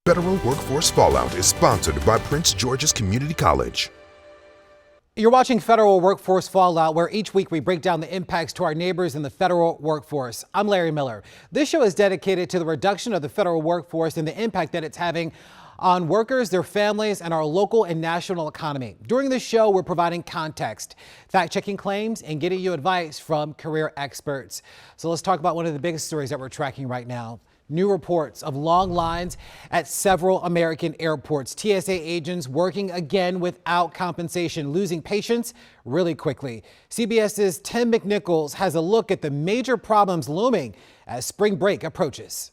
Federal Workforce Fallout is sponsored by Prince George's Community College. You're watching Federal Workforce Fallout, where each week we break down the impacts to our neighbors in the federal workforce. I'm Larry Miller. This show is dedicated to the reduction of the federal workforce and the impact that it's having on workers, their families, and our local and national economy. During this show, we're providing context, fact-checking claims, and getting you advice from career experts. So let's talk about one of the biggest stories that we're tracking right now. New reports of long lines at several American airports. TSA agents working again without compensation, losing patience really quickly. CBS's Tim McNichols has a look at the major problems looming as spring break approaches.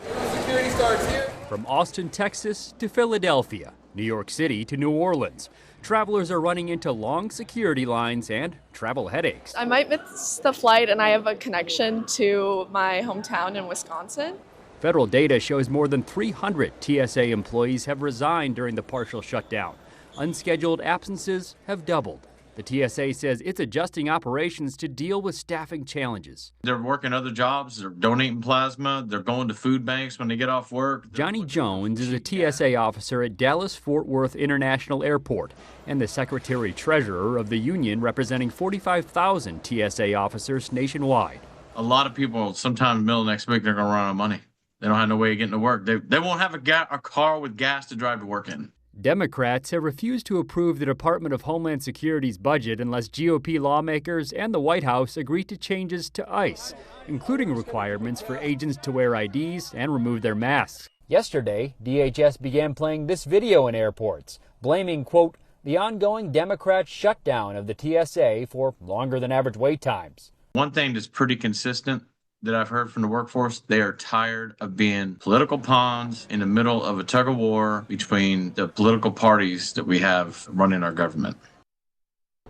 Security starts here. From Austin, Texas to Philadelphia, New York City to New Orleans, travelers are running into long security lines and travel headaches. I might miss the flight and I have a connection to my hometown in Wisconsin. Federal data shows more than 300 TSA employees have resigned during the partial shutdown. Unscheduled absences have doubled. The TSA says it's adjusting operations to deal with staffing challenges. They're working other jobs, they're donating plasma, they're going to food banks when they get off work. Johnny Jones is a TSA officer at Dallas-Fort Worth International Airport and the secretary-treasurer of the union representing 45,000 TSA officers nationwide. A lot of people, sometime in the middle of next week, they're going to run out of money. They don't have no way of getting to work. They won't have a car with gas to drive to work in. Democrats have refused to approve the Department of Homeland Security's budget unless GOP lawmakers and the White House agree to changes to ICE, including requirements for agents to wear IDs and remove their masks. Yesterday, DHS began playing this video in airports, blaming, quote, the ongoing Democrat shutdown of the TSA for longer than average wait times. One thing that's pretty consistent that I've heard from the workforce, they are tired of being political pawns in the middle of a tug of war between the political parties that we have running our government.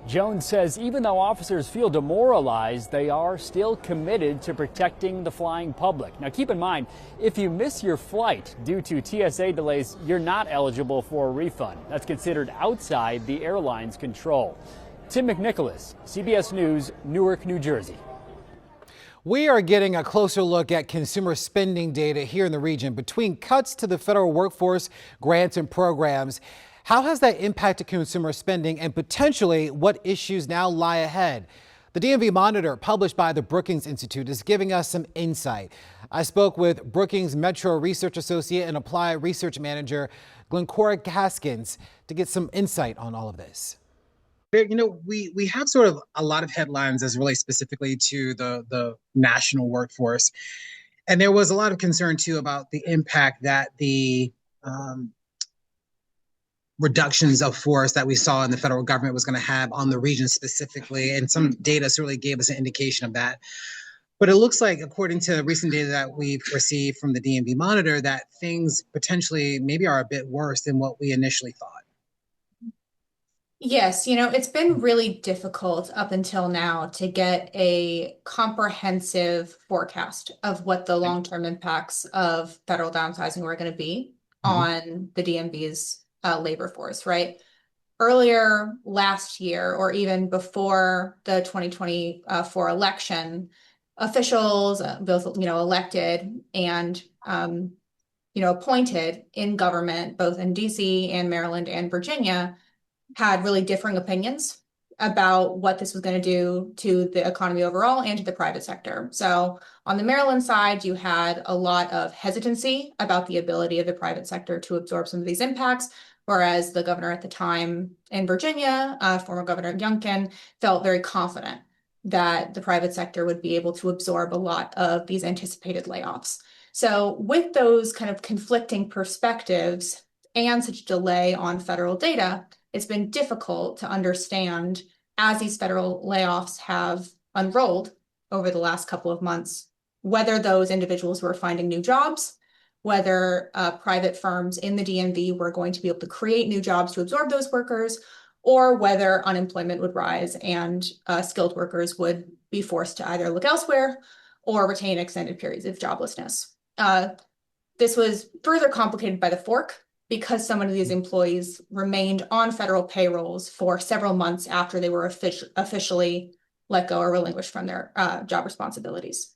Jones says even though officers feel demoralized, they are still committed to protecting the flying public. Now keep in mind, if you miss your flight due to TSA delays, you're not eligible for a refund. That's considered outside the airline's control. Tim McNichols, CBS News, Newark, New Jersey. We are getting a closer look at consumer spending data here in the region. Between cuts to the federal workforce, grants and programs, how has that impacted consumer spending and potentially what issues now lie ahead? The DMV Monitor, published by the Brookings Institute, is giving us some insight. I spoke with Brookings Metro Research Associate and Applied Research Manager Glencora Haskins to get some insight on all of this. You know, we have sort of a lot of headlines as relates specifically to the national workforce. And there was a lot of concern, too, about the impact that the reductions of force that we saw in the federal government was going to have on the region specifically. And some data certainly gave us an indication of that. But it looks like, according to recent data that we've received from the DMV Monitor, that things potentially maybe are a bit worse than what we initially thought. Yes, it's been really difficult up until now to get a comprehensive forecast of what the long-term impacts of federal downsizing were going to be on the DMV's labor force, right? Earlier last year, or even before the 2024 election, officials, both elected and appointed in government, both in DC and Maryland and Virginia, had really differing opinions about what this was going to do to the economy overall and to the private sector. So on the Maryland side, you had a lot of hesitancy about the ability of the private sector to absorb some of these impacts, whereas the governor at the time in Virginia, former Governor Youngkin, felt very confident that the private sector would be able to absorb a lot of these anticipated layoffs. So with those kind of conflicting perspectives and such delay on federal data, it's been difficult to understand as these federal layoffs have unrolled over the last couple of months, whether those individuals were finding new jobs, whether private firms in the DMV were going to be able to create new jobs to absorb those workers, or whether unemployment would rise and skilled workers would be forced to either look elsewhere or retain extended periods of joblessness. This was further complicated by the fork, because some of these employees remained on federal payrolls for several months after they were officially let go or relinquished from their job responsibilities.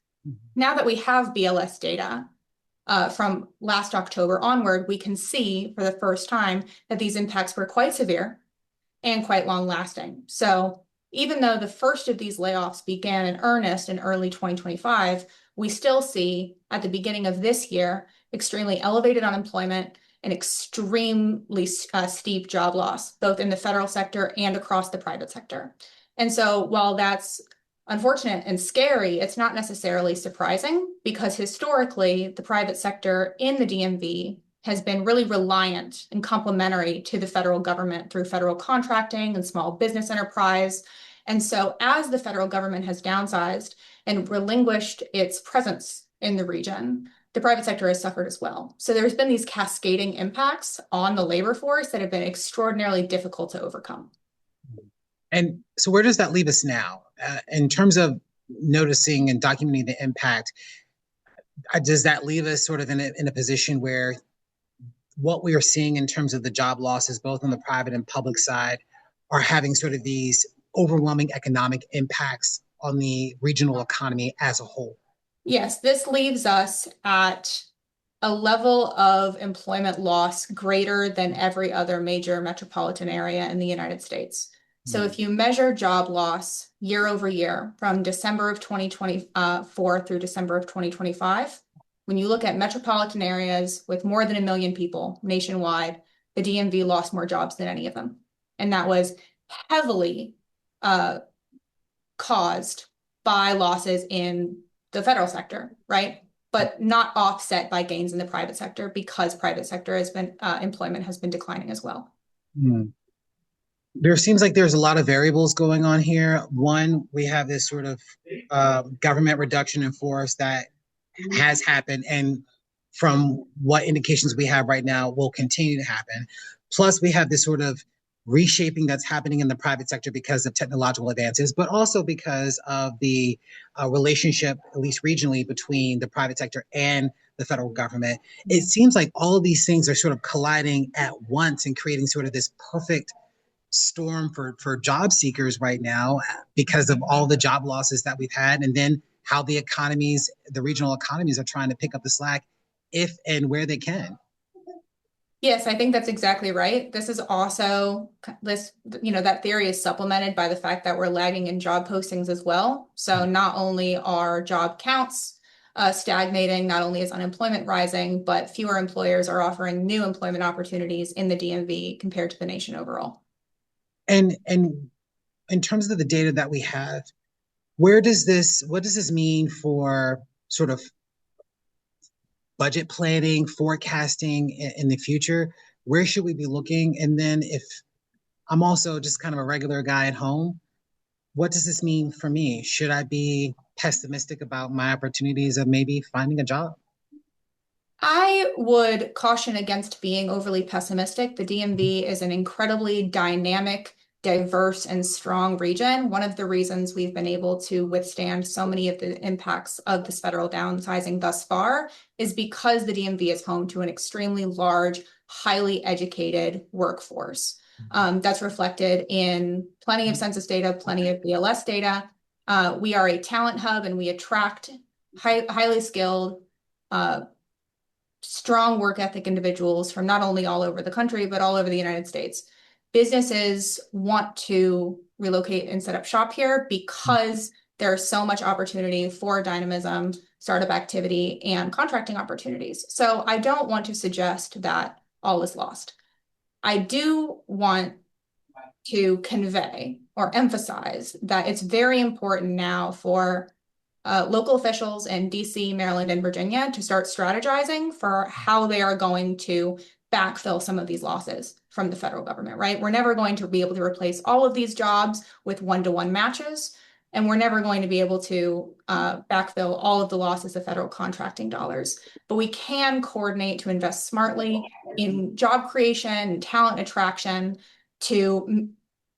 Now that we have BLS data, from last October onward, we can see for the first time that these impacts were quite severe and quite long lasting. So even though the first of these layoffs began in earnest in early 2025, we still see at the beginning of this year extremely elevated unemployment and extremely steep job loss, both in the federal sector and across the private sector. And so while that's unfortunate and scary, it's not necessarily surprising, because historically the private sector in the DMV has been really reliant and complementary to the federal government through federal contracting and small business enterprise. And so as the federal government has downsized and relinquished its presence in the region, the private sector has suffered as well. So there's been these cascading impacts on the labor force that have been extraordinarily difficult to overcome. And so where does that leave us now? In terms of noticing and documenting the impact, does that leave us sort of in a position where what we are seeing in terms of the job losses, both on the private and public side, are having sort of these overwhelming economic impacts on the regional economy as a whole? Yes, this leaves us at a level of employment loss greater than every other major metropolitan area in the United States. So if you measure job loss year over year from December of 2024 through December of 2025, when you look at metropolitan areas with more than 1 million people nationwide, the DMV lost more jobs than any of them. And that was heavily caused by losses in the federal sector, right? But not offset by gains in the private sector, because private sector has been, employment has been declining as well. There seems like there's a lot of variables going on here. One, we have this sort of government reduction in force that has happened, and from what indications we have right now will continue to happen. Plus, we have this sort of reshaping that's happening in the private sector because of technological advances, but also because of the relationship, at least regionally, between the private sector and the federal government. It seems like all of these things are sort of colliding at once and creating sort of this perfect storm for job seekers right now, because of all the job losses that we've had, and then how the economies, the regional economies, are trying to pick up the slack if and where they can. Yes, I think that's exactly right. This is also that theory is supplemented by the fact that we're lagging in job postings as well. So not only are job counts stagnating, not only is unemployment rising, but fewer employers are offering new employment opportunities in the DMV compared to the nation overall. And in terms of the data that we have, what does this mean for sort of budget planning, forecasting in the future? Where should we be looking? And then if I'm also just kind of a regular guy at home, what does this mean for me? Should I be pessimistic about my opportunities of maybe finding a job? I would caution against being overly pessimistic. The DMV is an incredibly dynamic, diverse, and strong region. One of the reasons we've been able to withstand so many of the impacts of this federal downsizing thus far is because the DMV is home to an extremely large, highly educated workforce. That's reflected in plenty of census data, plenty of BLS data. We are a talent hub, and we attract highly skilled, strong work ethic individuals from not only all over the country, but all over the United States. Businesses want to relocate and set up shop here because there's so much opportunity for dynamism, startup activity, and contracting opportunities. So I don't want to suggest that all is lost. I do want to convey or emphasize that it's very important now for local officials in DC, Maryland, and Virginia to start strategizing for how they are going to backfill some of these losses from the federal government, right? We're never going to be able to replace all of these jobs with one-to-one matches, and we're never going to be able to backfill all of the losses of federal contracting dollars. But we can coordinate to invest smartly in job creation and talent attraction to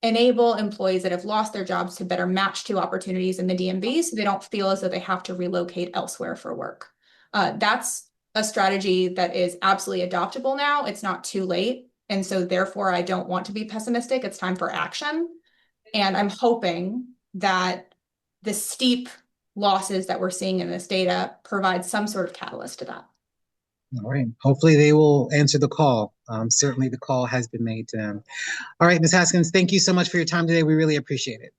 enable employees that have lost their jobs to better match to opportunities in the DMV so they don't feel as though they have to relocate elsewhere for work. That's a strategy that is absolutely adoptable now. It's not too late. And so therefore, I don't want to be pessimistic. It's time for action. And I'm hoping that the steep losses that we're seeing in this data provide some sort of catalyst to that. All right. Hopefully they will answer the call. Certainly the call has been made to them. All right, Ms. Haskins, thank you so much for your time today. We really appreciate it.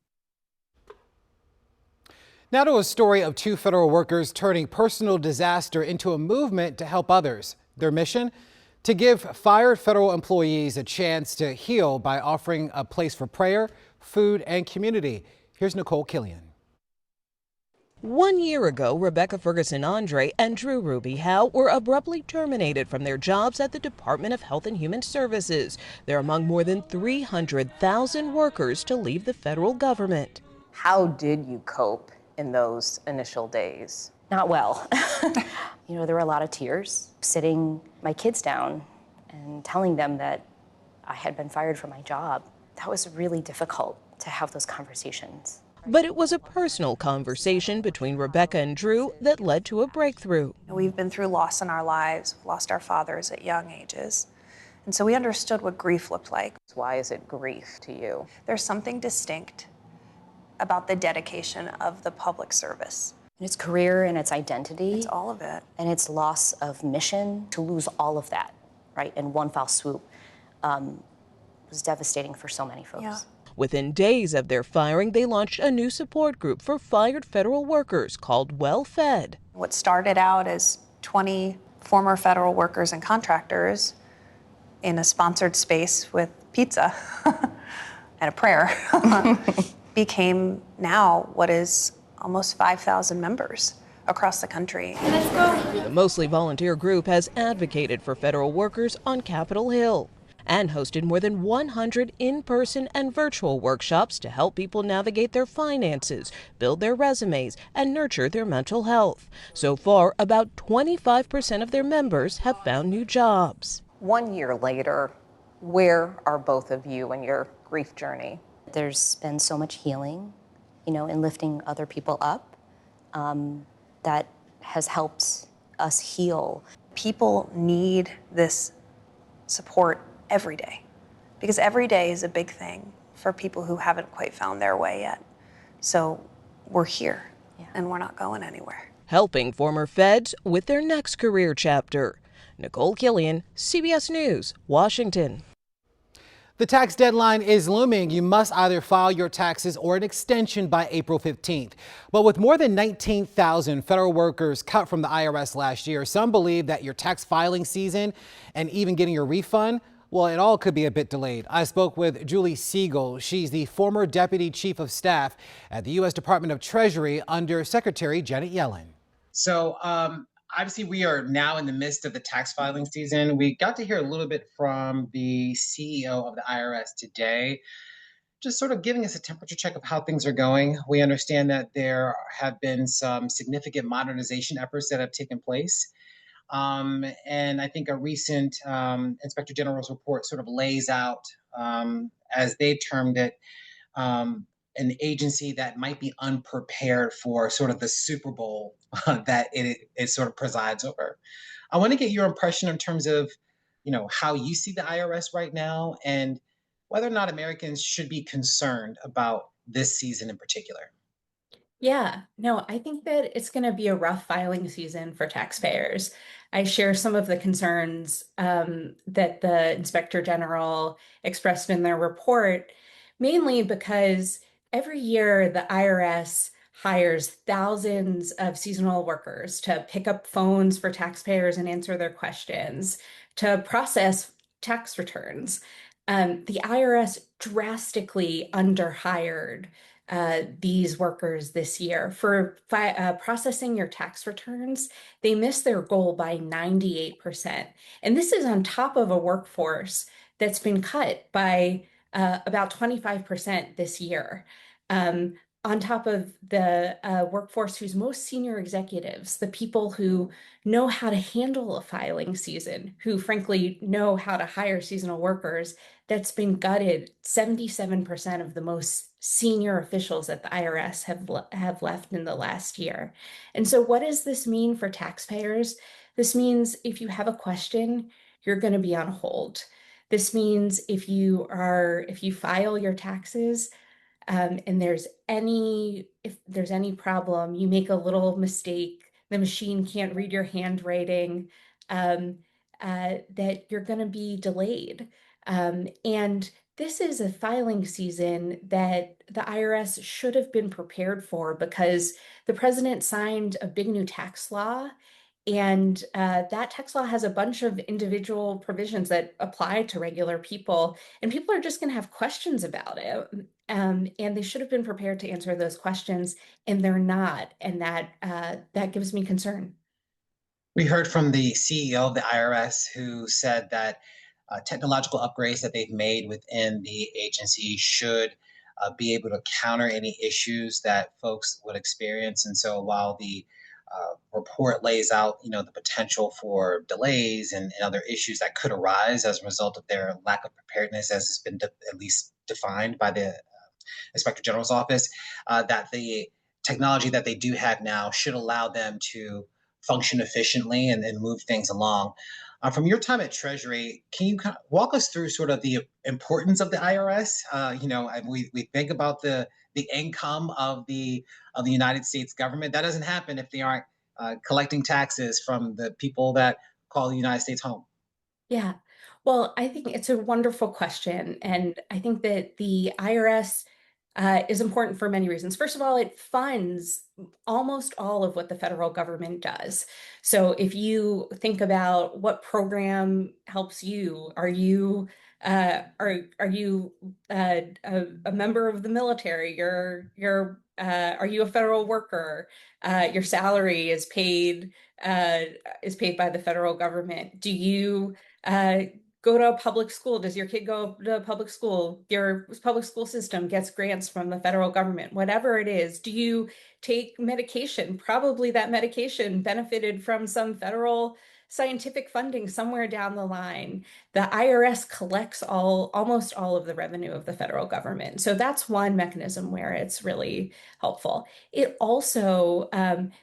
Now to a story of two federal workers turning personal disaster into a movement to help others. Their mission? To give fired federal employees a chance to heal by offering a place for prayer, food, and community. Here's Nicole Killian. 1 year ago, Rebecca Ferguson Andre and Drew Ruby Howe were abruptly terminated from their jobs at the Department of Health and Human Services. They're among more than 300,000 workers to leave the federal government. How did you cope in those initial days? Not well. There were a lot of tears, sitting my kids down and telling them that I had been fired from my job. That was really difficult to have those conversations. But it was a personal conversation between Rebecca and Drew that led to a breakthrough. We've been through loss in our lives, lost our fathers at young ages. And so we understood what grief looked like. Why is it grief to you? There's something distinct about the dedication of the public service. And its career and its identity. It's all of it. And its loss of mission. To lose all of that, right, in one foul swoop was devastating for so many folks. Yeah. Within days of their firing, they launched a new support group for fired federal workers called Well Fed. What started out as 20 former federal workers and contractors in a sponsored space with pizza and a prayer became now what is almost 5,000 members across the country. Let's go. The mostly volunteer group has advocated for federal workers on Capitol Hill and hosted more than 100 in-person and virtual workshops to help people navigate their finances, build their resumes, and nurture their mental health. So far, about 25% of their members have found new jobs. 1 year later, where are both of you in your grief journey? There's been so much healing, in lifting other people up that has helped us heal. People need this support every day, because every day is a big thing for people who haven't quite found their way yet. So we're here, and we're not going anywhere. Helping former feds with their next career chapter. Nicole Killian, CBS News, Washington. The tax deadline is looming. You must either file your taxes or an extension by April 15th. But with more than 19,000 federal workers cut from the IRS last year, some believe that your tax filing season and even getting your refund, well, it all could be a bit delayed. I spoke with Julie Siegel. She's the former Deputy Chief of Staff at the U.S. Department of Treasury under Secretary Janet Yellen. So obviously we are now in the midst of the tax filing season. We got to hear a little bit from the CEO of the IRS today, just sort of giving us a temperature check of how things are going. We understand that there have been some significant modernization efforts that have taken place. And I think a recent Inspector General's report sort of lays out, as they termed it, an agency that might be unprepared for sort of the Super Bowl that it sort of presides over. I want to get your impression in terms of, how you see the IRS right now and whether or not Americans should be concerned about this season in particular. Yeah, no, I think that it's going to be a rough filing season for taxpayers. I share some of the concerns that the Inspector General expressed in their report, mainly because every year the IRS hires thousands of seasonal workers to pick up phones for taxpayers and answer their questions, to process tax returns. The IRS drastically underhired these workers this year. For processing your tax returns, they missed their goal by 98%. And this is on top of a workforce that's been cut by about 25% this year. On top of the workforce whose most senior executives, the people who know how to handle a filing season, who frankly know how to hire seasonal workers, that's been gutted. 77% of the most senior officials at the IRS have left in the last year. And so what does this mean for taxpayers? This means if you have a question, you're going to be on hold. This means if you file your taxes, and if there's any problem, you make a little mistake, the machine can't read your handwriting, um, that you're going to be delayed. And this is a filing season that the IRS should have been prepared for because the president signed a big new tax law. And that tax law has a bunch of individual provisions that apply to regular people, and people are just going to have questions about it. And they should have been prepared to answer those questions, and they're not. And that gives me concern. We heard from the CEO of the IRS who said that technological upgrades that they've made within the agency should be able to counter any issues that folks would experience. And so while the report lays out, the potential for delays and other issues that could arise as a result of their lack of preparedness, as has been at least defined by the Inspector General's office, that the technology that they do have now should allow them to function efficiently and move things along. From your time at Treasury, can you kind of walk us through sort of the importance of the IRS? We think about the income of the United States government. That doesn't happen if they aren't collecting taxes from the people that call the United States home. Yeah. Well, I think it's a wonderful question. And I think that the IRS is important for many reasons. First of all, it funds almost all of what the federal government does. So if you think about what program helps you, are you a member of the military? Are you a federal worker? Your salary is paid by the federal government. Do you go to a public school? Does your kid go to a public school? Your public school system gets grants from the federal government, whatever it is. Do you take medication? Probably that medication benefited from some federal scientific funding somewhere down the line. The IRS collects almost all of the revenue of the federal government. So that's one mechanism where it's really helpful. It also,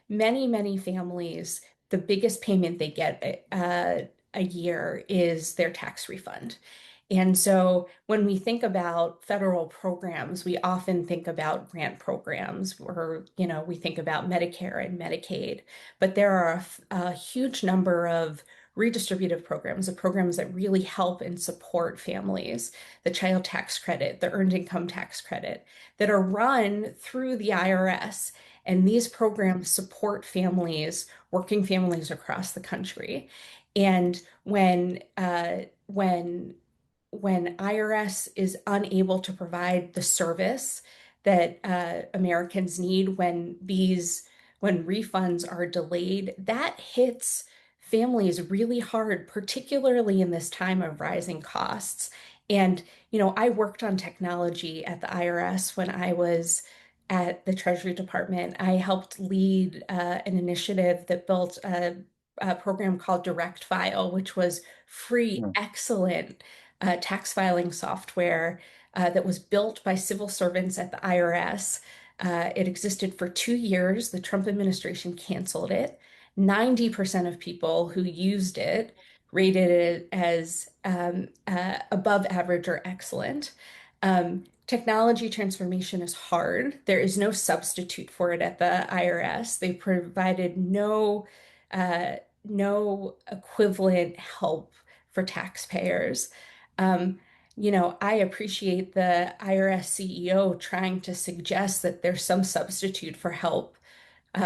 many families, the biggest payment they get a year is their tax refund. And so when we think about federal programs, we often think about grant programs or, we think about Medicare and Medicaid, but there are a huge number of redistributive programs, the programs that really help and support families, the child tax credit, the earned income tax credit, that are run through the IRS. And these programs support families, working families across the country. And when IRS is unable to provide the service that Americans need when refunds are delayed, that hits families really hard, particularly in this time of rising costs. And, I worked on technology at the IRS when I was at the Treasury Department. I helped lead an initiative that built a program called Direct File, which was free, excellent tax filing software that was built by civil servants at the IRS. It existed for 2 years. The Trump administration canceled it. 90% of people who used it rated it as above average or excellent. Technology transformation is hard. There is no substitute for it at the IRS. They provided no equivalent help for taxpayers. I appreciate the IRS CEO trying to suggest that there's some substitute for help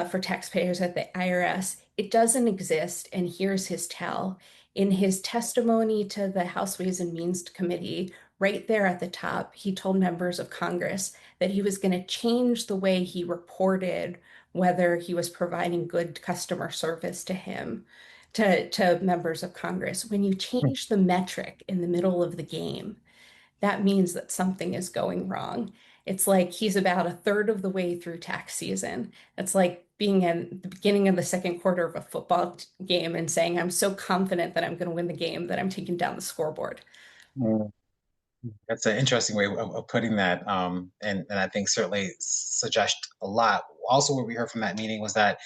for taxpayers at the IRS. It doesn't exist, and here's his tell. In his testimony to the House Ways and Means Committee, right there at the top, he told members of Congress that he was going to change the way he reported whether he was providing good customer service to members of Congress. When you change the metric in the middle of the game, that means that something is going wrong. It's like he's about a third of the way through tax season. It's like being in the beginning of the second quarter of a football game and saying, I'm so confident that I'm going to win the game that I'm taking down the scoreboard. That's an interesting way of putting that, and I think certainly suggests a lot. Also, what we heard from that meeting was that,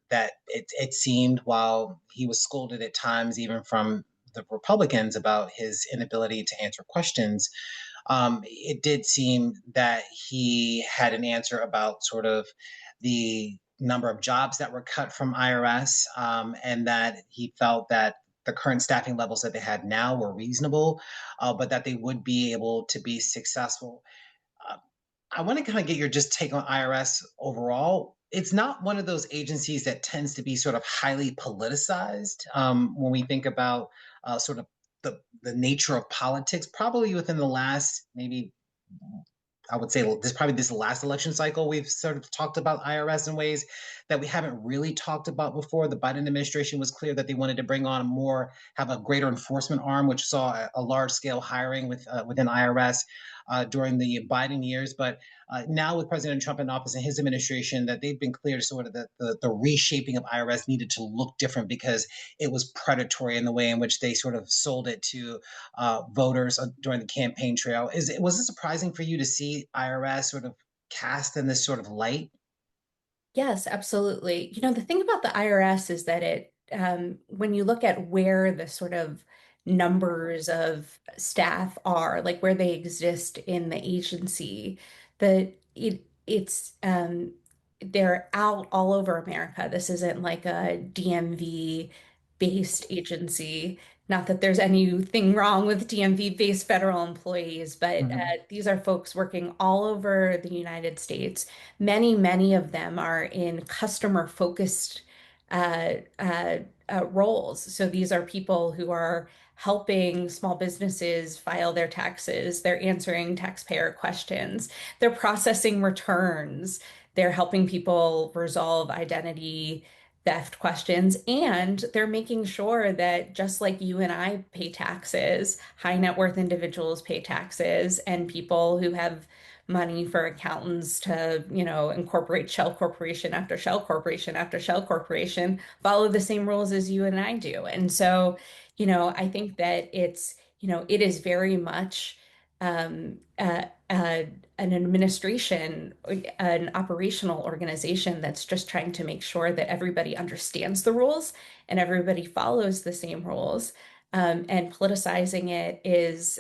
that it seemed while he was scolded at times, even from the Republicans, about his inability to answer questions, it did seem that he had an answer about sort of the number of jobs that were cut from IRS, and that he felt that the current staffing levels that they had now were reasonable, but that they would be able to be successful. Uh, I want to kind of get your just take on IRS overall. It's not one of those agencies that tends to be sort of highly politicized when we think about sort of the nature of politics. Probably within the last maybe I would say this last election cycle, we've sort of talked about IRS in ways that we haven't really talked about before. The Biden administration was clear that they wanted to bring on have a greater enforcement arm, which saw a large scale hiring within IRS during the Biden years. But now with President Trump in office and his administration, that they've been clear to sort of the reshaping of IRS needed to look different because it was predatory in the way in which they sort of sold it to voters during the campaign trail. Was it surprising for you to see IRS sort of cast in this sort of light? Yes, absolutely. The thing about the IRS is that when you look at where the sort of numbers of staff are, like where they exist in the agency, they're out all over America. This isn't like a DMV based agency. Not that there's anything wrong with DMV based federal employees, but these are folks working all over the United States. Many of them are in customer focused roles. So these are people who are helping small businesses file their taxes. They're answering taxpayer questions. They're processing returns. They're helping people resolve identity theft questions. And they're making sure that just like you and I pay taxes, high net worth individuals pay taxes, and people who have money for accountants to, incorporate shell corporation after shell corporation after shell corporation, follow the same rules as you and I do. And so, I think that it is very much an administration, an operational organization that's just trying to make sure that everybody understands the rules and everybody follows the same rules. And politicizing it is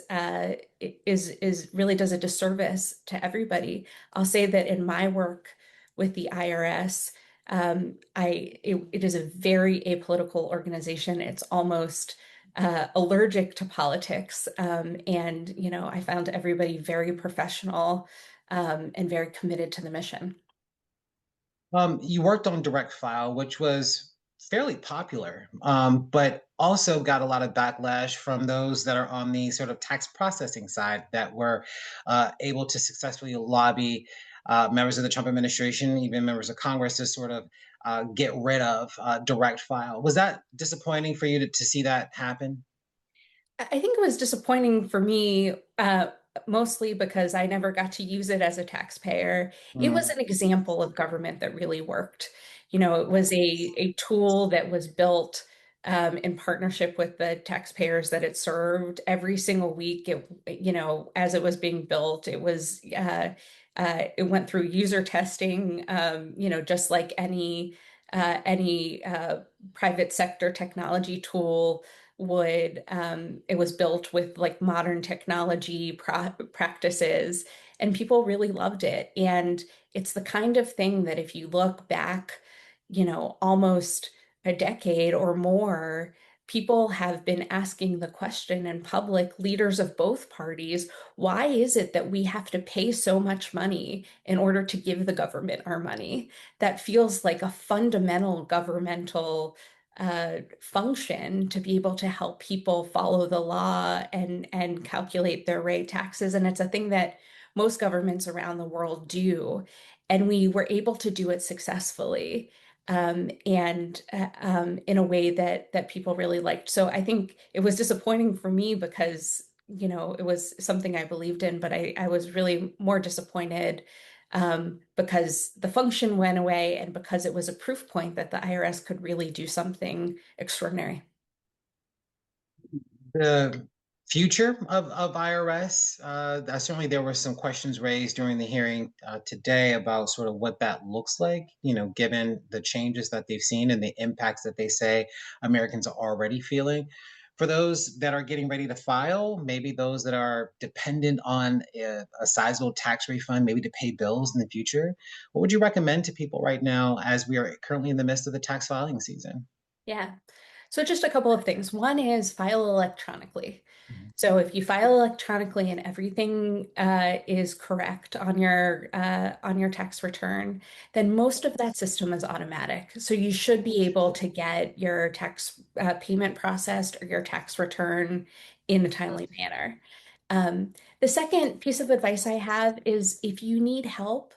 really does a disservice to everybody. I'll say that in my work with the IRS, it is a very apolitical organization. It's almost allergic to politics, and I found everybody very professional and very committed to the mission. You worked on Direct File, which was fairly popular, but also got a lot of backlash from those that are on the sort of tax processing side that were able to successfully lobby members of the Trump administration, even members of Congress, to sort of get rid of Direct File. Was that disappointing for you to see that happen? I think it was disappointing for me, mostly because I never got to use it as a taxpayer. It was an example of government that really worked. It was a tool that was built in partnership with the taxpayers that it served. Every single week, as it was being built, it went through user testing, just like any private sector technology tool would. It was built with like modern technology practices, and people really loved it. And it's the kind of thing that if you look back, almost a decade or more, people have been asking the question in public, leaders of both parties, why is it that we have to pay so much money in order to give the government our money? That feels like a fundamental governmental function to be able to help people follow the law and calculate their right taxes. And it's a thing that most governments around the world do. And we were able to do it successfully. And in a way that people really liked. So I think it was disappointing for me because it was something I believed in, but I was really more disappointed because the function went away and because it was a proof point that the IRS could really do something extraordinary. The future of IRS, certainly there were some questions raised during the hearing today about sort of what that looks like, given the changes that they've seen and the impacts that they say Americans are already feeling. For those that are getting ready to file, maybe those that are dependent on a sizable tax refund, maybe to pay bills in the future, what would you recommend to people right now as we are currently in the midst of the tax filing season? Yeah. So just a couple of things. One is file electronically. Mhm. So if you file electronically and everything is correct on your tax return, then most of that system is automatic. So you should be able to get your tax payment processed or your tax return in a timely manner. The second piece of advice I have is if you need help,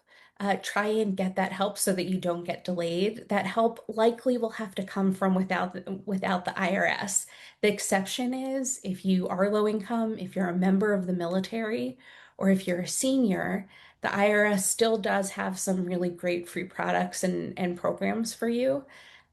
try and get that help so that you don't get delayed. That help likely will have to come from without the IRS. The exception is if you are low income, if you're a member of the military, or if you're a senior, the IRS still does have some really great free products and programs for you.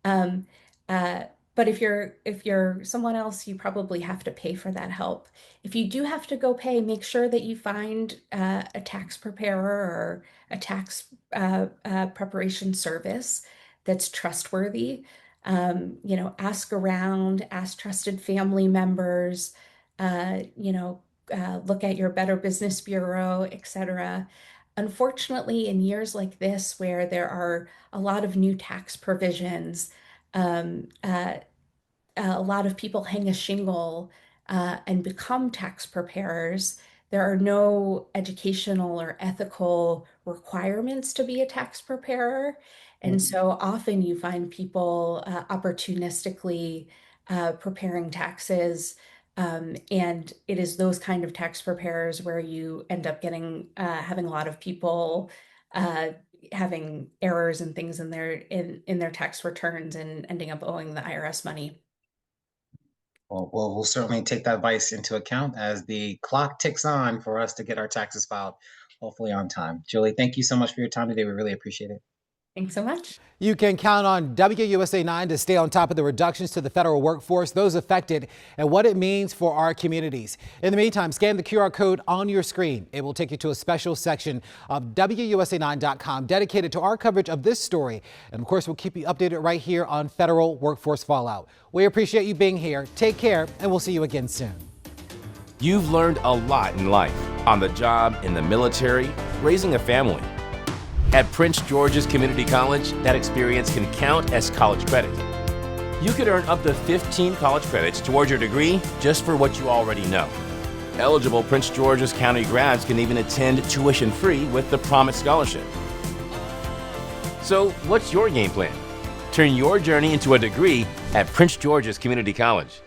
Um, uh, but if you're someone else, you probably have to pay for that help. If you do have to go pay, make sure that you find a tax preparer or a tax preparation service that's trustworthy. Ask around, ask trusted family members, look at your Better Business Bureau, etc. Unfortunately, in years like this, where there are a lot of new tax provisions, um, uh, a lot of people hang a shingle and become tax preparers. There are no educational or ethical requirements to be a tax preparer. And so often you find people opportunistically preparing taxes. And it is those kind of tax preparers where you end up having a lot of people uh, having errors and things in their tax returns and ending up owing the IRS money. Well, we'll certainly take that advice into account as the clock ticks on for us to get our taxes filed, hopefully on time. Julie, thank you so much for your time today. We really appreciate it. Thanks so much. You can count on WUSA 9 to stay on top of the reductions to the federal workforce, those affected, and what it means for our communities. In the meantime, scan the QR code on your screen. It will take you to a special section of WUSA9.com dedicated to our coverage of this story. And of course, we'll keep you updated right here on federal workforce fallout. We appreciate you being here. Take care, and we'll see you again soon. You've learned a lot in life, on the job, in the military, raising a family. At Prince George's Community College, that experience can count as college credit. You could earn up to 15 college credits towards your degree just for what you already know. Eligible Prince George's County grads can even attend tuition-free with the Promise Scholarship. So, what's your game plan? Turn your journey into a degree at Prince George's Community College.